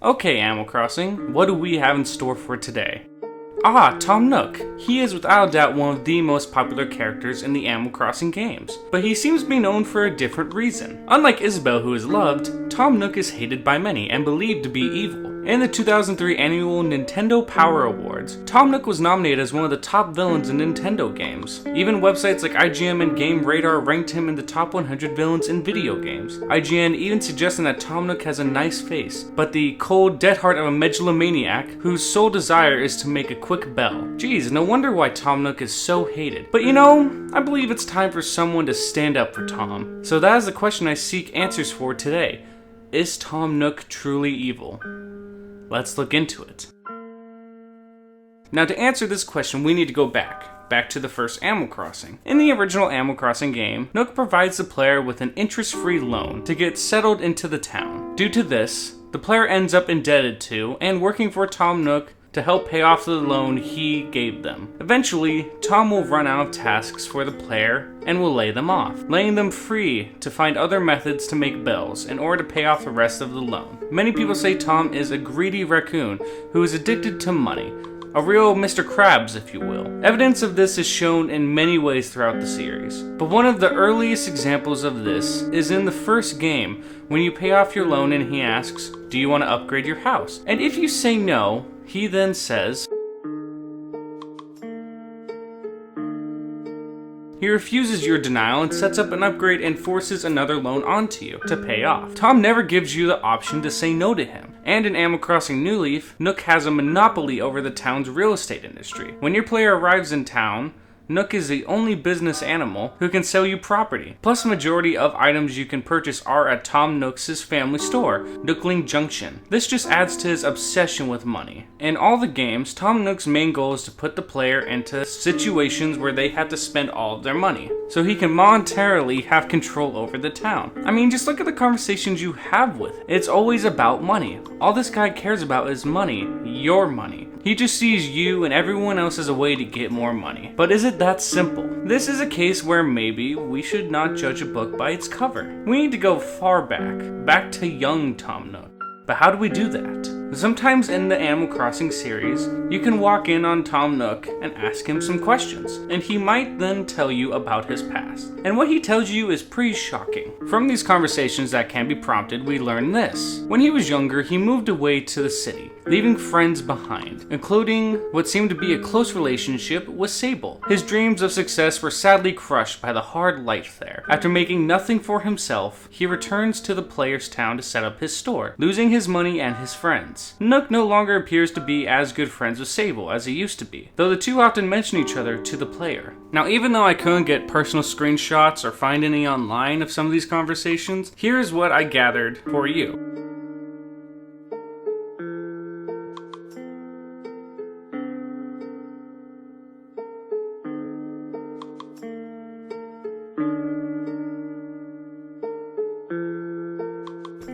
Okay, Animal Crossing, what do we have in store for today? Tom Nook. He is without a doubt one of the most popular characters in the Animal Crossing games, but he seems to be known for a different reason. Unlike Isabelle, who is loved, Tom Nook is hated by many and believed to be evil. In the 2003 annual Nintendo Power Awards, Tom Nook was nominated as one of the top villains in Nintendo games. Even websites like IGN and Game Radar ranked him in the top 100 villains in video games. IGN even suggesting that Tom Nook has a nice face, but the cold, dead heart of a megalomaniac whose sole desire is to make a quick bell. Geez, no wonder why Tom Nook is so hated. But you know, I believe it's time for someone to stand up for Tom. So that is the question I seek answers for today. Is Tom Nook truly evil? Let's look into it. Now, to answer this question, we need to go back to the first Animal Crossing. In the original Animal Crossing game, Nook provides the player with an interest-free loan to get settled into the town. Due to this, the player ends up indebted to and working for Tom Nook to help pay off the loan he gave them. Eventually, Tom will run out of tasks for the player and will lay them off, laying them free to find other methods to make bells in order to pay off the rest of the loan. Many people say Tom is a greedy raccoon who is addicted to money, a real Mr. Krabs, if you will. Evidence of this is shown in many ways throughout the series, but one of the earliest examples of this is in the first game when you pay off your loan and he asks, "Do you want to upgrade your house?" And if you say no, he then says, he refuses your denial and sets up an upgrade and forces another loan onto you to pay off. Tom never gives you the option to say no to him. And in Animal Crossing New Leaf, Nook has a monopoly over the town's real estate industry. When your player arrives in town, Nook is the only business animal who can sell you property. Plus, the majority of items you can purchase are at Tom Nook's family store, Nookling Junction. This just adds to his obsession with money. In all the games, Tom Nook's main goal is to put the player into situations where they have to spend all of their money, so he can monetarily have control over the town. I mean, just look at the conversations you have with him. It's always about money. All this guy cares about is money, your money. He just sees you and everyone else as a way to get more money. But is it that simple? This is a case where maybe we should not judge a book by its cover. We need to go far back to young Tom Nook. But how do we do that? Sometimes in the Animal Crossing series, you can walk in on Tom Nook and ask him some questions, and he might then tell you about his past. And what he tells you is pretty shocking. From these conversations that can be prompted, we learn this. When he was younger, he moved away to the city, leaving friends behind, including what seemed to be a close relationship with Sable. His dreams of success were sadly crushed by the hard life there. After making nothing for himself, he returns to the player's town to set up his store, losing his money and his friends. Nook no longer appears to be as good friends with Sable as he used to be, though the two often mention each other to the player. Now, even though I couldn't get personal screenshots or find any online of some of these conversations, here's what I gathered for you.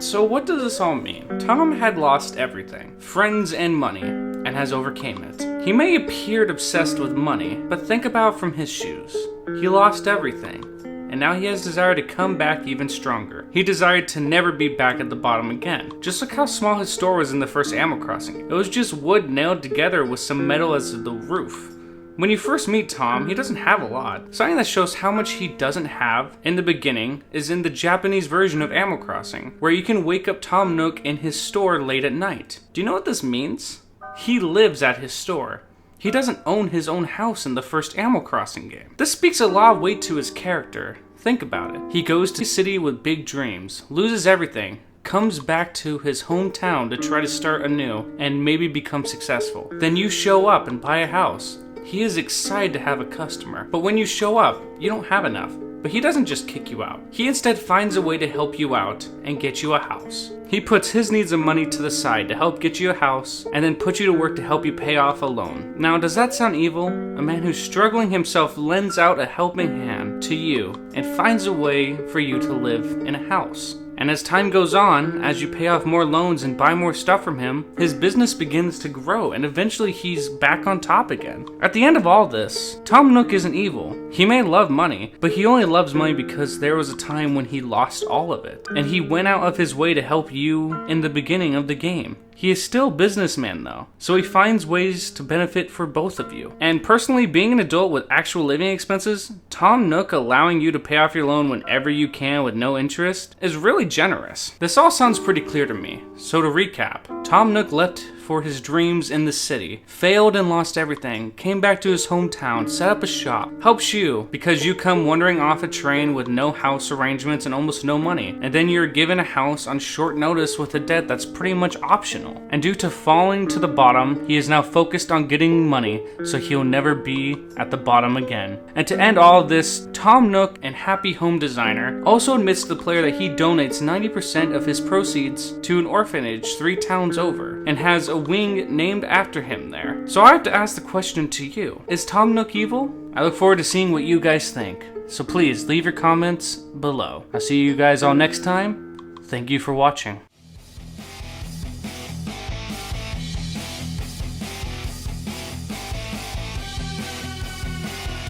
So what does this all mean? Tom had lost everything, friends and money, and has overcame it. He may appear obsessed with money, but think about from his shoes. He lost everything, and now he has desire to come back even stronger. He desired to never be back at the bottom again. Just look how small his store was in the first Animal Crossing. It was just wood nailed together with some metal as the roof. When you first meet Tom, he doesn't have a lot. Something that shows how much he doesn't have in the beginning is in the Japanese version of Animal Crossing, where you can wake up Tom Nook in his store late at night. Do you know what this means? He lives at his store. He doesn't own his own house in the first Animal Crossing game. This speaks a lot of weight to his character. Think about it. He goes to a city with big dreams, loses everything, comes back to his hometown to try to start anew and maybe become successful. Then you show up and buy a house. He is excited to have a customer, but when you show up, you don't have enough. But he doesn't just kick you out. He instead finds a way to help you out and get you a house. He puts his needs of money to the side to help get you a house and then put you to work to help you pay off a loan. Now, does that sound evil? A man who's struggling himself lends out a helping hand to you and finds a way for you to live in a house. And as time goes on, as you pay off more loans and buy more stuff from him, his business begins to grow and eventually he's back on top again. At the end of all this, Tom Nook isn't evil. He may love money, but he only loves money because there was a time when he lost all of it. And he went out of his way to help you in the beginning of the game. He is still a businessman though, so he finds ways to benefit for both of you. And personally, being an adult with actual living expenses, Tom Nook allowing you to pay off your loan whenever you can with no interest is really generous. This all sounds pretty clear to me, so to recap, Tom Nook left for his dreams in the city, failed and lost everything, came back to his hometown, set up a shop, helps you because you come wandering off a train with no house arrangements and almost no money, and then you're given a house on short notice with a debt that's pretty much optional. And due to falling to the bottom, he is now focused on getting money so he'll never be at the bottom again. And to end all of this, Tom Nook and Happy Home Designer also admits to the player that he donates 90% of his proceeds to an orphanage 3 towns over, and has a wing named after him there. So I have to ask the question to you, is Tom Nook evil? I look forward to seeing what you guys think, so please leave your comments below. I'll see you guys all next time. Thank you for watching.